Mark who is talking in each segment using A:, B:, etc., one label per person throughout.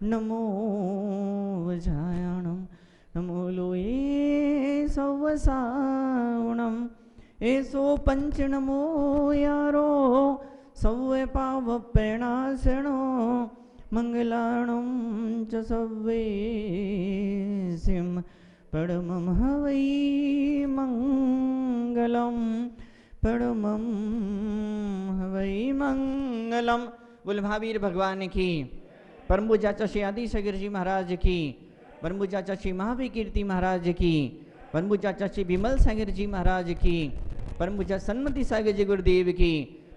A: नमो वजायाणम नमो लोये सवसावणम एसो पंच नमो यारो सव्वे पाव प्रेणासणो मंगलाणम च सव्वे सिम परमं हवै मंगलम परमं हवै मंगलम। बोल महावीर भगवान की, परम पूज्य आचार्य श्री आदि सागर जी महाराज की, परम पूज्य आचार्य श्री महावीर कीर्ति महाराज की, परम पूज्य आचार्य श्री विमल सागर जी महाराज की, परम पूज्य सन्मति सागर जी गुरुदेव की,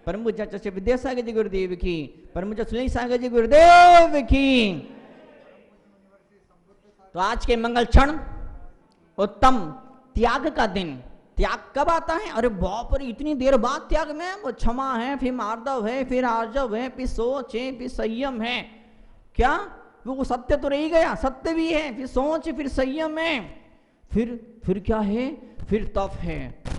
A: परम पूज्य आचार्य श्री विद्यासागर जी गुरुदेव की, परम पूज्य सुनील सागर जी गुरुदेव की। तो आज के मंगल क्षण उत्तम त्याग का दिन। त्याग कब आता है? अरे बाप रे, इतनी देर बाद त्याग में वो क्षमा है, फिर मार्दव है, फिर आर्जव है, फिर सोच है, फिर संयम है। क्या वो सत्य तो रह गया, सत्य भी है, फिर सोच, फिर संयम है, फिर क्या है? फिर तप है,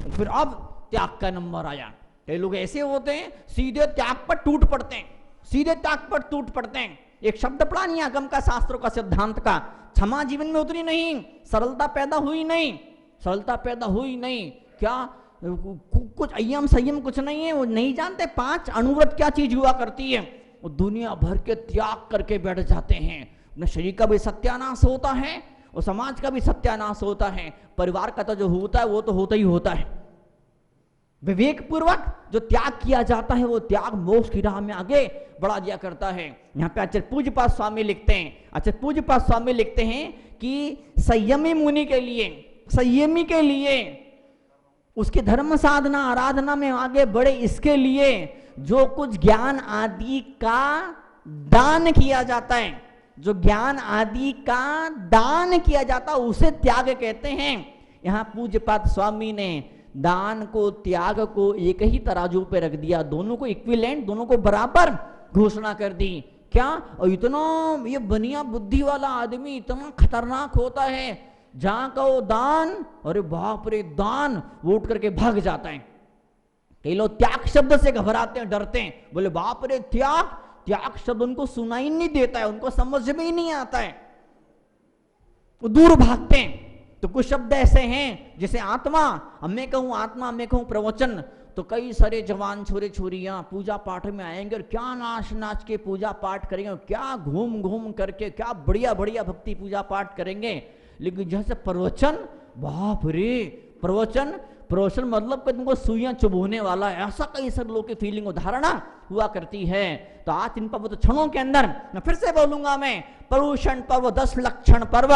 A: फिर अब त्याग का नंबर आया। कई लोग ऐसे होते हैं सीधे त्याग पर टूट पड़ते हैं, सीधे त्याग पर टूट पड़ते हैं। एक शब्द पढ़ा नहीं आगम का, शास्त्रों का, सिद्धांत का। क्षमा जीवन में उतरी नहीं, सरलता पैदा हुई नहीं, सरलता पैदा हुई नहीं। क्या कुछ अयम संयम कुछ नहीं है, वो नहीं जानते 5 अनुव्रत क्या चीज हुआ करती है। वो दुनिया भर के त्याग करके बैठ जाते हैं। अपने शरीर का भी सत्यानाश होता है और समाज का भी सत्यानाश होता है, परिवार का तो जो होता है वो तो होता ही होता है। विवेक पूर्वक जो त्याग किया जाता है वो त्याग मोक्ष की राह में आगे बढ़ा दिया करता है। यहाँ पे आचार्य पूज्यपाद स्वामी लिखते हैं, आचार्य पूज्यपाद स्वामी लिखते हैं कि संयमी मुनि के लिए, संयमी के लिए, उसकी धर्म साधना आराधना में आगे बढ़े, इसके लिए जो कुछ ज्ञान आदि का दान किया जाता है, जो ज्ञान आदि का दान किया जाता है उसे त्याग कहते हैं। यहाँ पूज्यपाद स्वामी ने दान को, त्याग को एक ही तराजू पे रख दिया, दोनों को इक्विवेलेंट, दोनों को बराबर घोषणा कर दी। क्या? और इतना ये बनिया बुद्धि वाला आदमी इतना खतरनाक होता है, जहां का वो दान, अरे बाप रे दान, वो उठ करके भाग जाता है। कई लोग त्याग शब्द से घबराते हैं, डरते हैं, बोले बाप रे त्याग, त्याग शब्द उनको सुनाई नहीं देता है, उनको समझ में ही नहीं आता है, वो दूर भागते हैं। तो कुछ शब्द ऐसे हैं जैसे आत्मा, मैं कहूं आत्मा, मैं कहूं प्रवचन, तो कई सारे जवान छोरे छोरियां पूजा पाठ में आएंगे और क्या नाच नाच के पूजा पाठ करेंगे, क्या घूम घूम करके क्या बढ़िया बढ़िया भक्ति पूजा पाठ करेंगे। लेकिन जैसे प्रवचन, बाप रे प्रवचन, प्रवचन मतलब कि तुमको सुइयां चुभोने वाला है, ऐसा कई सारे लोगों की फीलिंग धारणा हुआ करती है। तो आज इन पवित्र क्षणों के अंदर मैं फिर से बोलूंगा, मैं पर्युषण पर्व 10 लक्षण पर्व,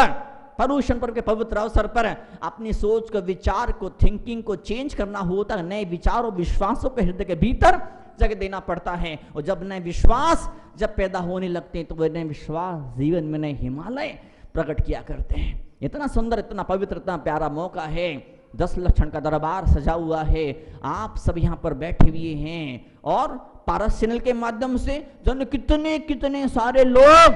A: पर्युषण पर्व के पवित्र अवसर पर अपनी सोच को, विचार को, थिंकिंग को चेंज करना होता है। नए विचार और विश्वासों को हृदय के भीतर जगह देना पड़ता है, और जब नए विश्वास जब पैदा होने लगते हैं तो वह नए विश्वास जीवन में नए हिमालय प्रकट किया करते हैं। इतना सुंदर, इतना पवित्र, इतना प्यारा मौका है, 10 लक्षण का दरबार सजा हुआ है, आप सब यहाँ पर बैठे हुए हैं, और पारस चैनल के माध्यम से जन कितने कितने सारे लोग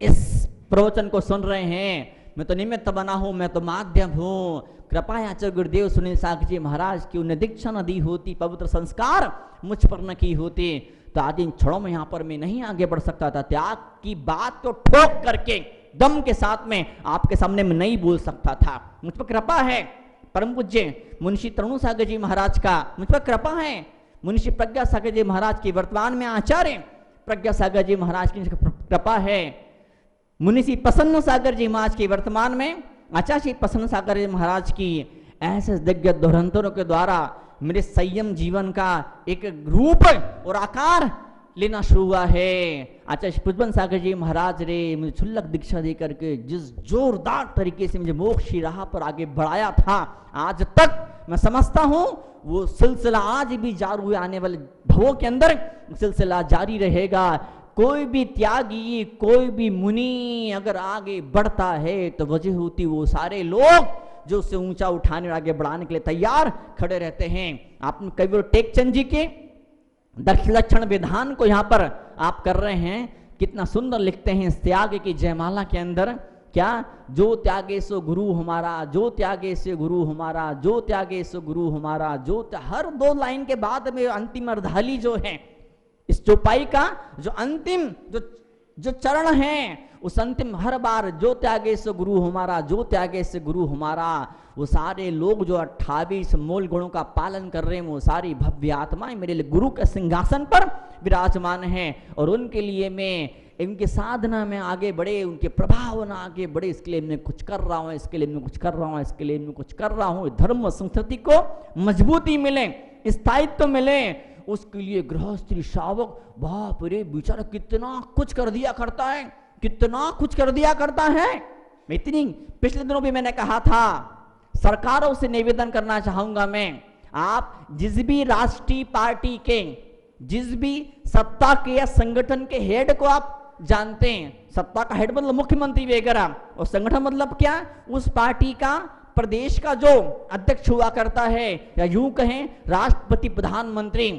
A: इस प्रवचन को सुन रहे हैं। मैं तो निमित्त बना हूं, मैं तो माध्यम हूं। कृपा आचार्य गुरुदेव सुनील सागर जी महाराज की उन्हें दीक्षा न दी होती, पवित्र संस्कार मुझ पर न की होती, तो आज इन क्षणों में यहाँ पर मैं नहीं आगे बढ़ सकता था। त्याग की बात को ठोक करके दम के साथ में आपके सामने में नहीं बोल सकता था। मुझ पर कृपा है परम पूज्य मुंशी तरुण सागर जी महाराज का, मुझ पर कृपा है मुंशी प्रज्ञा सागर जी महाराज की, वर्तमान में आचार्य प्रज्ञा सागर जी महाराज की कृपा है, मुनिषी प्रसन्न सागर जी महाराज की, वर्तमान में आचार्य श्री प्रसन्न सागर जी महाराज की, ऐसे दिग्गज धुरंधरों के द्वारा मेरे संयम जीवन का एक रूप और आकार लेना शुरू हुआ है। आचार्य पुष्पन सागर जी महाराज ने मुझे क्षुल्लक दीक्षा दे करके जिस जोरदार तरीके से मुझे मोक्ष की राह पर आगे बढ़ाया था, आज तक मैं समझता हूं वो सिलसिला आज भी जारी हुए, आने वाले भवों के अंदर सिलसिला जारी रहेगा। कोई भी त्यागी, कोई भी मुनि अगर आगे बढ़ता है तो वजह होती वो सारे लोग जो उसे ऊंचा उठाने और आगे बढ़ाने के लिए तैयार खड़े रहते हैं। आपने कई टेकचंद जी के 10 लक्षण विधान को यहाँ पर आप कर रहे हैं, कितना सुंदर लिखते हैं इस त्याग की जयमाला के अंदर, क्या? जो त्यागे सो गुरु हमारा, जो त्यागे से गुरु हमारा, जो त्यागे सो गुरु हमारा, जो हर 2 लाइन के बाद में अंतिम अर्धाली जो है इस चौपाई का, जो अंतिम जो जो चरण हैं उस अंतिम हर बार जो त्यागे से गुरु हमारा, जो त्यागे से गुरु हमारा, वो सारे लोग जो 28 मूल गुणों का पालन कर रहे हैं, वो सारी भव्य आत्माएं मेरे लिए गुरु के सिंहासन पर विराजमान हैं। और उनके लिए मैं इनकी साधना में आगे बढ़े, उनके प्रभाव में आगे बढ़े, इसके लिए मैं कुछ कर रहा हूँ, इसके लिए मैं कुछ कर रहा हूँ, इसके लिए मैं कुछ कर रहा हूँ। धर्म संस्कृति को मजबूती मिले, स्थायित्व मिले, उसके लिए गृहस्थी शावक बाप रे बेचारा कितना कुछ कर दिया करता है, कितना कुछ कर दिया करता है। इतनी पिछले दिनों भी मैंने कहा था, सरकारों से निवेदन करना चाहूंगा मैं, आप जिस भी राष्ट्रीय पार्टी के, जिस भी सत्ता के या संगठन के हेड को आप जानते हैं, सत्ता का हेड मतलब मुख्यमंत्री वगैरह, और संगठन मतलब क्या, उस पार्टी का प्रदेश का जो अध्यक्ष हुआ करता है, या यूं कहें राष्ट्रपति प्रधानमंत्री,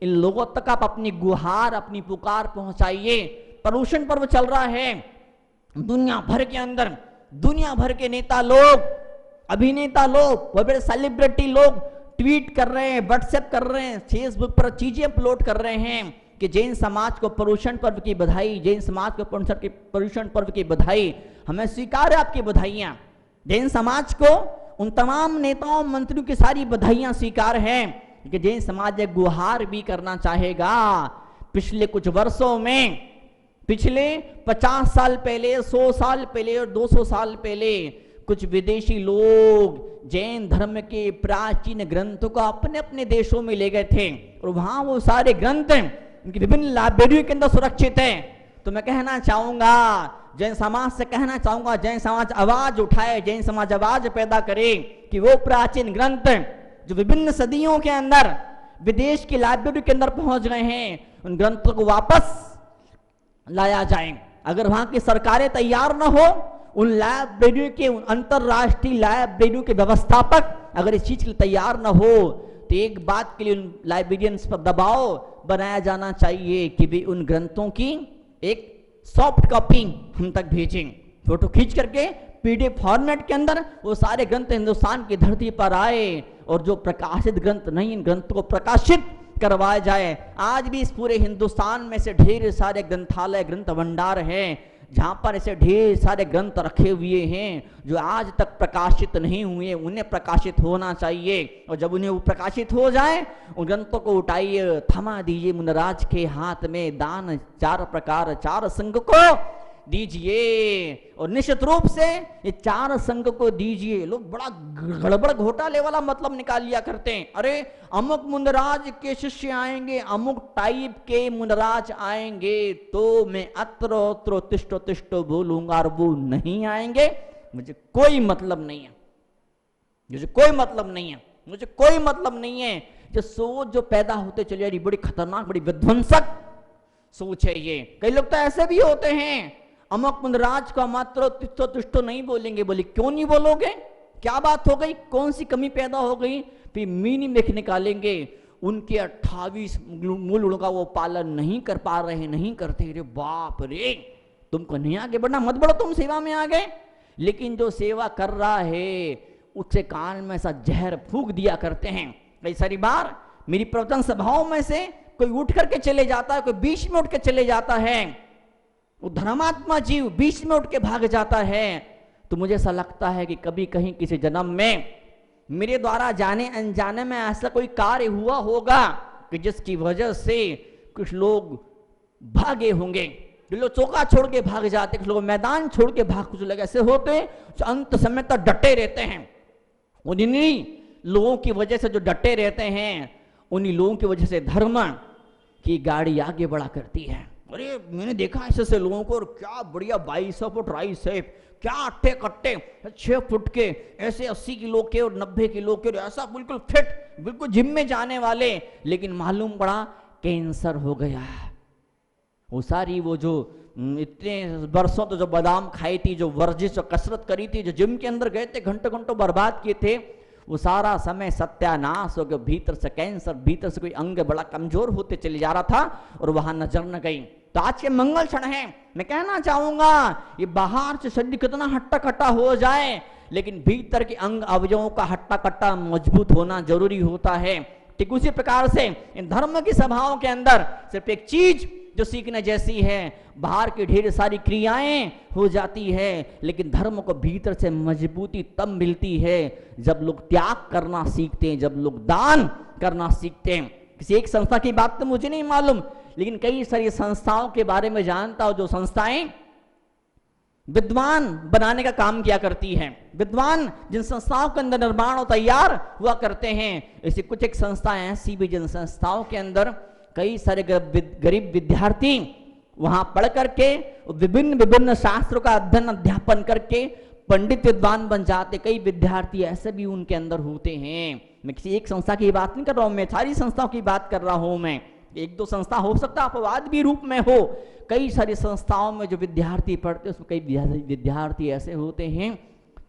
A: इन लोगों तक आप अपनी गुहार, अपनी पुकार पहुंचाइए। प्रदूषण पर्व चल रहा है दुनिया भर के अंदर, दुनिया भर के नेता लोग, अभिनेता लोग, बड़े सेलिब्रिटी लोग ट्वीट कर रहे हैं, व्हाट्सएप कर रहे हैं, फेसबुक पर चीजें अपलोड कर रहे हैं कि जैन समाज को पर्युषण पर्व की बधाई, जैन समाज को पर्युषण पर्व की बधाई। हमें स्वीकार है आपकी बधाइयां, जैन समाज को, उन तमाम नेताओं मंत्रियों की सारी बधाइयां स्वीकार हैं कि जैन समाज एक गुहार भी करना चाहेगा। पिछले कुछ वर्षों में, पिछले 50 साल पहले, 100 साल पहले और 200 साल पहले कुछ विदेशी लोग जैन धर्म के प्राचीन ग्रंथों को अपने अपने देशों में ले गए थे, और वहां वो सारे ग्रंथ उनकी विभिन्न लाइब्रेरियों के अंदर सुरक्षित हैं। तो मैं कहना चाहूंगा, जैन समाज से कहना चाहूंगा, जैन समाज आवाज उठाए, जैन समाज आवाज पैदा करे कि वो प्राचीन ग्रंथ जो विभिन्न सदियों के अंदर विदेश की लाइब्रेरी के अंदर पहुंच गए हैं, उन ग्रंथों को वापस लाया जाए। अगर वहां की सरकारें तैयार न हो, उन लाइब्रेरियों के, उन अंतरराष्ट्रीय लाइब्रेरियों के व्यवस्थापक अगर इस चीज के लिए तैयार न हो, तो एक बात के लिए उन लाइब्रेरियंस पर दबाव बनाया जाना चाहिए कि भी उन ग्रंथों की एक सॉफ्ट कॉपी हम तक भेजें, फोटो खींच करके पीडीएफ फॉर्मेट के अंदर वो सारे ग्रंथ हिंदुस्तान की धरती पर आए, और जो प्रकाशित ग्रंथ नहीं, इन ग्रंथों को प्रकाशित करवाया जाए। आज भी इस पूरे हिंदुस्तान में से ढेर सारे ग्रंथालय, ग्रंथ भंडार हैं, जहां पर ऐसे ढेर सारे ग्रंथ रखे हुए हैं जो आज तक प्रकाशित नहीं हुए, उन्हें प्रकाशित होना चाहिए। और जब उन्हें वो प्रकाशित हो जाए, उन ग्रंथों को उठाइए, थमा दीजिए मुनराज के हाथ में, दान 4 प्रकार 4 संघ को दीजिए, और निश्चित रूप से ये 4 संघ को दीजिए। लोग बड़ा गड़बड़ घोटाले वाला मतलब निकाल लिया करते हैं, अरे अमुक मुनराज के शिष्य आएंगे, अमुक टाइप के मुनराज आएंगे तो मैं अत्र अत्र तिष्ठो तिष्ठो बोलूंगा, और वो नहीं आएंगे, मुझे कोई मतलब नहीं है, मुझे कोई मतलब नहीं है, मुझे कोई मतलब नहीं है। जो सोच जो पैदा होते चले जा रही, बड़ी खतरनाक, बड़ी विध्वंसक सोच है ये। कई लोग तो ऐसे भी होते हैं, अमुक मुनराज का मात्र तिष्ठो तिष्ठो नहीं बोलेंगे। बोले क्यों नहीं बोलोगे, क्या बात हो गई, कौन सी कमी पैदा हो गई? फिर मीनिंग देख निकालेंगे, उनके 28 मूल गुणों का वो पालन नहीं कर पा रहे, नहीं करते। रे बाप रे, तुमको नहीं आगे बढ़ना, मत बढ़ो, तुम सेवा में आ गए। लेकिन जो सेवा कर रहा है उससे कान में ऐसा जहर फूंक दिया करते हैं। कई सारी बार मेरी प्रवचन सभाओं में से कोई उठ करके चले जाता है, कोई बीच में उठ के चले जाता है, वो धर्मात्मा जीव बीच में उठ के भाग जाता है, तो मुझे ऐसा लगता है कि कभी कहीं किसी जन्म में मेरे द्वारा जाने अनजाने में ऐसा कोई कार्य हुआ होगा कि जिसकी वजह से कुछ लोग भागे होंगे। कुछ लोग चौका छोड़ के भाग जाते, कुछ लोग मैदान छोड़ के भाग, कुछ लोग ऐसे होते जो अंत समय तक डटे रहते हैं। उन्हीं लोगों की वजह से जो डटे रहते हैं, उन्हीं लोगों की वजह से धर्म की गाड़ी आगे बढ़ा करती है। अरे मैंने देखा ऐसे लोगों को, और क्या बढ़िया 22 फुट राइस है, क्या अट्टे कट्टे 6 फुट के, ऐसे 80 किलो के और 90 किलो के, ऐसा बिल्कुल फिट, बिल्कुल जिम में जाने वाले, लेकिन मालूम पड़ा कैंसर हो गया। वो सारी वो जो इतने वर्षों तो जो बादाम खाई थी, जो वर्जिश और कसरत करी थी, जो जिम के अंदर गए थे, घंटों घंटों बर्बाद किए थे, वो सारा समय सत्यानाश हो गया। भीतर से कैंसर, भीतर से कोई अंग बड़ा कमजोर होते चले जा रहा था और वहां नजर न गई। तो आज के मंगल क्षण है, मैं कहना चाहूंगा ये बाहर से शरीर कितना हट्टा कट्टा हो जाए, लेकिन भीतर के अंग अवयवों का हट्टा कट्टा मजबूत होना जरूरी होता है। ठीक उसी प्रकार से इन धर्म की सभाओं के अंदर सिर्फ एक चीज जो सीखने जैसी है। बाहर की ढेर सारी क्रियाएं हो जाती है, लेकिन धर्म को भीतर से मजबूती तब मिलती है जब लोग त्याग करना सीखते हैं, जब लोग दान करना सीखते हैं। किसी एक संस्था की बात तो मुझे नहीं मालूम, लेकिन कई सारी संस्थाओं के बारे में जानता हूं जो संस्थाएं विद्वान बनाने का काम किया करती हैं। विद्वान जिन संस्थाओं के अंदर निर्माण और तैयार हुआ करते हैं, ऐसी कुछ एक संस्थाएं ऐसी भी जिन संस्थाओं के अंदर कई सारे गरीब विद्यार्थी वहां पढ़ करके विभिन्न विभिन्न शास्त्रों का अध्ययन अध्यापन करके पंडित विद्वान बन जाते। कई विद्यार्थी ऐसे भी उनके अंदर होते हैं। मैं किसी एक संस्था की बात नहीं कर रहा हूं, मैं सारी संस्थाओं की बात कर रहा हूं। मैं एक दो संस्था हो सकता है अपवाद भी रूप में हो, कई सारी संस्थाओं में जो विद्यार्थी पढ़ते हैं उसमें कई विद्यार्थी ऐसे होते हैं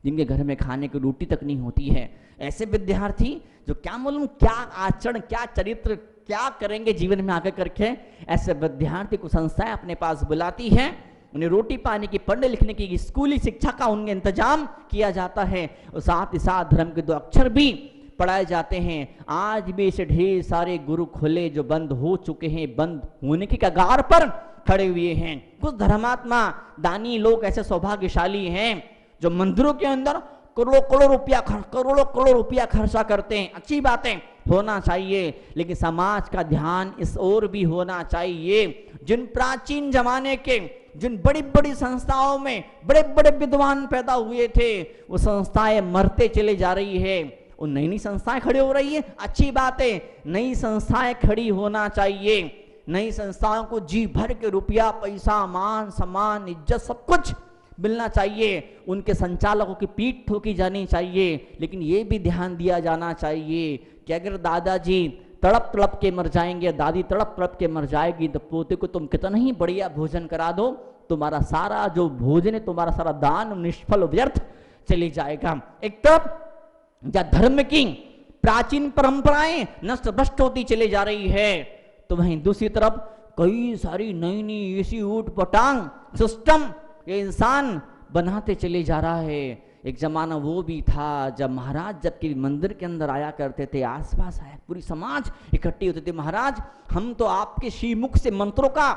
A: जिनके घर में खाने की रोटी तक नहीं होती है। ऐसे विद्यार्थी जो क्या मालूम क्या आचरण, क्या चरित्र, क्या करेंगे जीवन में आगे करके, ऐसे विद्यार्थी को संस्थाएं अपने पास बुलाती हैं, उन्हें रोटी पानी की, पढ़ने लिखने की, स्कूली शिक्षा का उनके इंतजाम किया जाता है और साथ ही साथ धर्म के 2 अक्षर भी पढ़ाए जाते हैं। आज भी ऐसे ढेर सारे गुरु खुले जो बंद हो चुके हैं, बंद होने की कगार पर खड़े हुए हैं। कुछ धर्मात्मा दानी लोग ऐसे सौभाग्यशाली हैं जो मंदिरों के अंदर करोड़ों करोड़ रुपया खर्चा करते हैं। अच्छी बातें होना चाहिए, लेकिन समाज का ध्यान इस ओर भी होना चाहिए। जिन प्राचीन जमाने के जिन बड़ी बड़ी संस्थाओं में बड़े बड़े विद्वान पैदा हुए थे, वो संस्थाएं मरते चले जा रही है, और नई नई संस्थाएं खड़ी हो रही है। अच्छी बात है, नई संस्थाएं खड़ी होना चाहिए। नई संस्थाओं को जी भर के रुपया, पैसा, मान सम्मान, इज्जत सब कुछ मिलना चाहिए। उनके संचालकों की पीठ ठोकी जानी चाहिए, लेकिन ये भी ध्यान दिया जाना चाहिए कि अगर दादाजी तड़प तड़प के मर जाएंगे, दादी तड़प तड़प के मर जाएगी, तो पोते को तुम कितना ही बढ़िया भोजन करा दो, तुम्हारा सारा जो भोजन है, तुम्हारा सारा दान निष्फल व्यर्थ चली जाएगा। एक तरफ जहाँ धर्म की प्राचीन परंपराएं नष्ट भ्रष्ट होती चली जा रही है, तो वहीं दूसरी तरफ कई सारी नई नई ऐसी ऊट पटांग सिस्टम ये इंसान बनाते चले जा रहा है। एक जमाना वो भी था जब महाराज जब के मंदिर के अंदर आया करते थे, आसपास आया पूरी समाज इकट्ठी होती थी, महाराज हम तो आपके श्रीमुख से मंत्रों का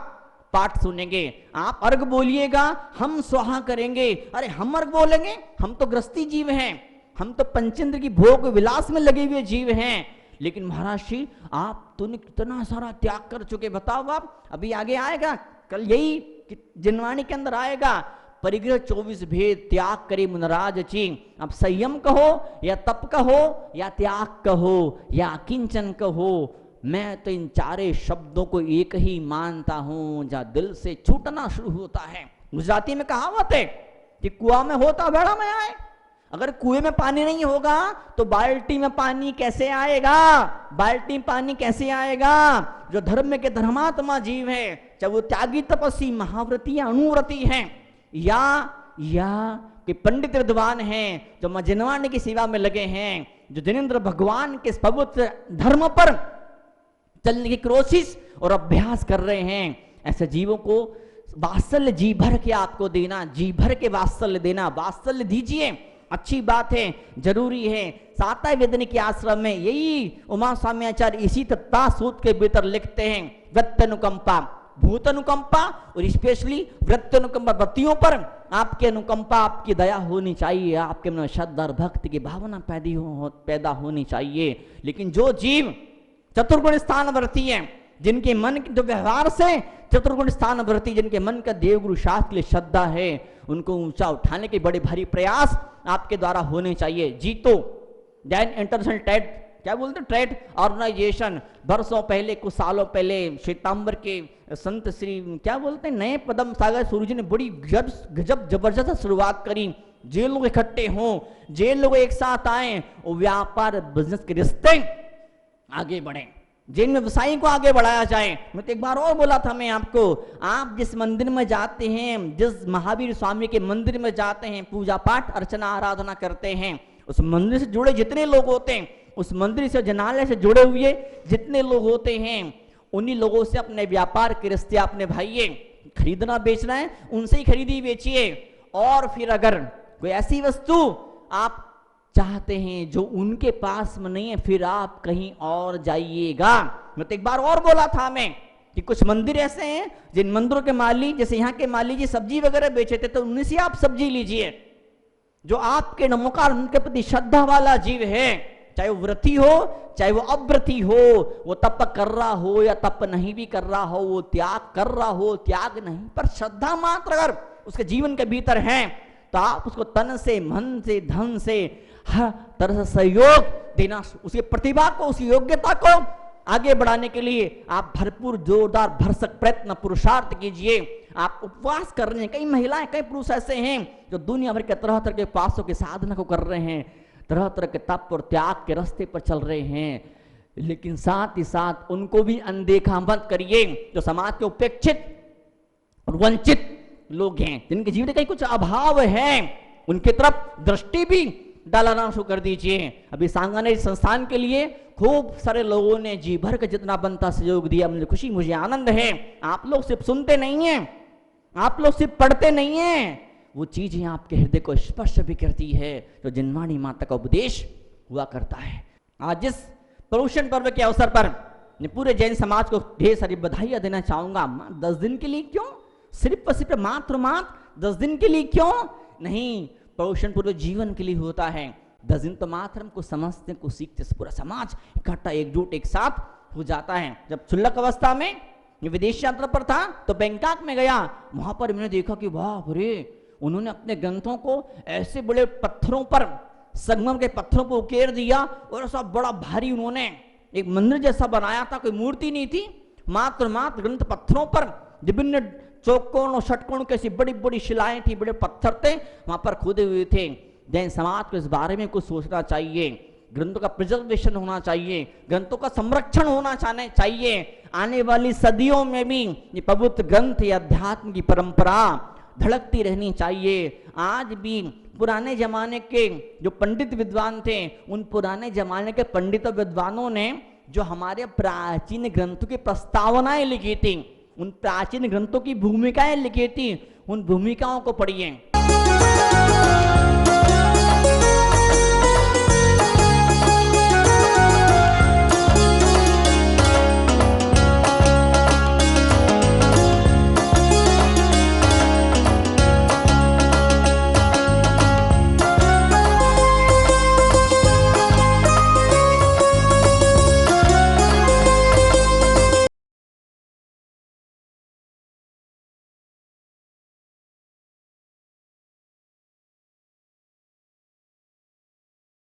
A: पाठ सुनेंगे, आप अर्घ बोलिएगा हम स्वाहा करेंगे। अरे हम अर्घ बोलेंगे, हम तो गृहस्थी जीव हैं, हम तो पंचेंद्र की भोग विलास में लगे हुए जीव हैं, लेकिन महाराज श्री आप तो कितना सारा त्याग कर चुके, बताओ आप। अभी आगे आएगा, कल यही जिनवाणी के अंदर आएगा, परिग्रह 24 भेद त्याग करे मुनराज ची। अब संयम कहो या तप कहो या त्याग कहो या किंचन कहो, मैं तो इन चारे शब्दों को एक ही मानता हूं जहां दिल से छूटना शुरू होता है। गुजराती में कहावत है कि कुआं में होता बेड़ा में आए। अगर कुएं में पानी नहीं होगा तो बाल्टी में पानी कैसे आएगा, बाल्टी में पानी कैसे आएगा। जो धर्म के धर्मात्मा जीव है, चाहे वो त्यागी तपस्वी महाव्रती या अनुव्रती हैं या कि पंडित विद्वान हैं जो मां जिनवाणी की सेवा में लगे हैं, जो जिनेंद्र भगवान के पवित्र धर्म पर चलने की कोशिश और अभ्यास कर रहे हैं, ऐसे जीवों को वात्सल्य जी भर के आपको देना, जी भर के वात्सल्य देना, वात्सल्य दीजिए। अच्छी बात है, जरूरी है। सातय वेदनी के आश्रम में यही उमा स्वामी आचार्य इसी तत्ता सूत्र के भीतर लिखते हैं, वृत्तनुकंपा, भूत अनुकंपा और स्पेशली वृत्त अनुकंपा, व्रतियों पर आपकी अनुकंपा, आपकी दया होनी चाहिए, आपके मन में श्रद्धा और भक्ति की भावना पैदा होनी चाहिए। लेकिन जो जीव चतुर्गुण स्थान व्रती है, जिनके मन जो व्यवहार से चतुर्गुण स्थान व्रती, जिनके मन का देवगुरु शास्त्र के लिए श्रद्धा है, उनको ऊंचा उठाने के बड़े भारी प्रयास आपके द्वारा होने चाहिए। जीतो जैन इंटरनेशनल टेट क्या बोलते हैं, ट्रेड ऑर्गेनाइजेशन वर्षों पहले, कुछ सालों पहले श्वेतांबर के संत श्री क्या बोलते हैं नए पदम सागर सूर्य जी ने बड़ी गजब जबरदस्त शुरुआत करी। जे लोग इकट्ठे हों, जे लोग एक साथ आए और व्यापार बिजनेस के रिश्ते आगे बढ़े, जिन व्यवसायी को आगे बढ़ाया जाए। मैं तो एक बार और बोला था मैं आपको, आप जिस मंदिर में जाते हैं, जिस महावीर स्वामी के मंदिर में जाते हैं, पूजा पाठ अर्चना आराधना करते हैं, उस मंदिर से जुड़े जितने लोग होते हैं, उस मंदिर से जनालय से जुड़े हुए जितने लोग होते हैं, उन्हीं लोगों से अपने व्यापार के रिश्ते, अपने भाइये खरीदना बेचना है उनसे ही खरीदी बेचिए। और फिर अगर कोई ऐसी वस्तु आप चाहते हैं जो उनके पास में नहीं है, फिर आप कहीं और जाइएगा। मैं तो एक बार और बोला था मैं कि कुछ मंदिर ऐसे हैं जिन मंदिरों के माली, जैसे यहाँ के माली जी सब्जी वगैरह बेचे थे, तो उन्हीं से आप सब्जी लीजिए। जो आपके नमोकार उनके प्रति श्रद्धा वाला जीव है, चाहे वो व्रती हो चाहे वो अव्रती हो, वो तप कर रहा हो या तप नहीं भी कर रहा हो, वो त्याग कर रहा हो त्याग नहीं, पर श्रद्धा मात्र अगर उसके जीवन के भीतर है तो आप उसको तन से, मन से, धन से, हर तरह से सहयोग देना, उसकी प्रतिभा को, उसकी योग्यता को आगे बढ़ाने के लिए आप भरपूर जोरदार भरसक प्रयत्न पुरुषार्थ कीजिए। आप उपवास कर रहे हैं, कई महिलाएं कई पुरुष ऐसे हैं जो दुनिया भर के तरह तरह के उपवासों की साधना को कर रहे हैं, तरह तरह के तप और त्याग के रास्ते पर चल रहे हैं, लेकिन साथ ही साथ उनको भी अनदेखा मत करिए जो समाज के उपेक्षित और वंचित लोग हैं, जिनके जीवन में कहीं कुछ अभाव है, उनकी तरफ दृष्टि भी डालना शुरू कर दीजिए। अभी सांगानेर संस्थान के लिए खूब सारे लोगों ने जी भर के जितना बनता सहयोग दिया, मुझे खुशी, मुझे आनंद है। आप लोग सिर्फ सुनते नहीं हैं, आप लोग सिर्फ पढ़ते नहीं हैं, वो चीजें आपके हृदय को स्पर्श भी करती है जो जिनवाणी माता का उपदेश हुआ करता है। आज इस पर्युषण पर्व के अवसर पर मैं पूरे जैन समाज को ढेर सारी बधाइयां देना चाहूंगा। 10 दिन के लिए क्यों, सिर्फ मात्र 10 दिन के लिए क्यों नहीं, पर्युषण पर्व जीवन के लिए होता है। 10 दिन तो मात्र हमको समझते को सीखते, पूरा समाज इकट्ठा एकजुट एक साथ हो जाता है। जब क्षुल्लक अवस्था में विदेश यात्रा पर था तो बैंकॉक में गया, वहां पर मैंने देखा कि वाह रे, उन्होंने अपने ग्रंथों को ऐसे बड़े पत्थरों पर, संगम के पत्थरों पर उकेर दिया और ऐसा बड़ा भारी उन्होंने एक मंदिर जैसा बनाया था, कोई मूर्ति नहीं थी, मात्र ग्रंथ पत्थरों पर विभिन्न चौकोण और षटकोण कैसी बड़ी बड़ी शिलाएं थी, बड़े पत्थर थे वहां पर खुदे हुए थे। जैन समाज को इस बारे में कुछ सोचना चाहिए, ग्रंथों का प्रिजर्वेशन होना चाहिए, ग्रंथों का संरक्षण होना चाहिए। आने वाली सदियों में भी ये पवित्र ग्रंथ या अध्यात्म की परंपरा धड़कती रहनी चाहिए। आज भी पुराने जमाने के जो पंडित विद्वान थे, उन पुराने जमाने के पंडित विद्वानों ने जो हमारे प्राचीन ग्रंथों की प्रस्तावनाएं लिखी थी, उन प्राचीन ग्रंथों की भूमिकाएं लिखी थी, उन भूमिकाओं को पढ़िए।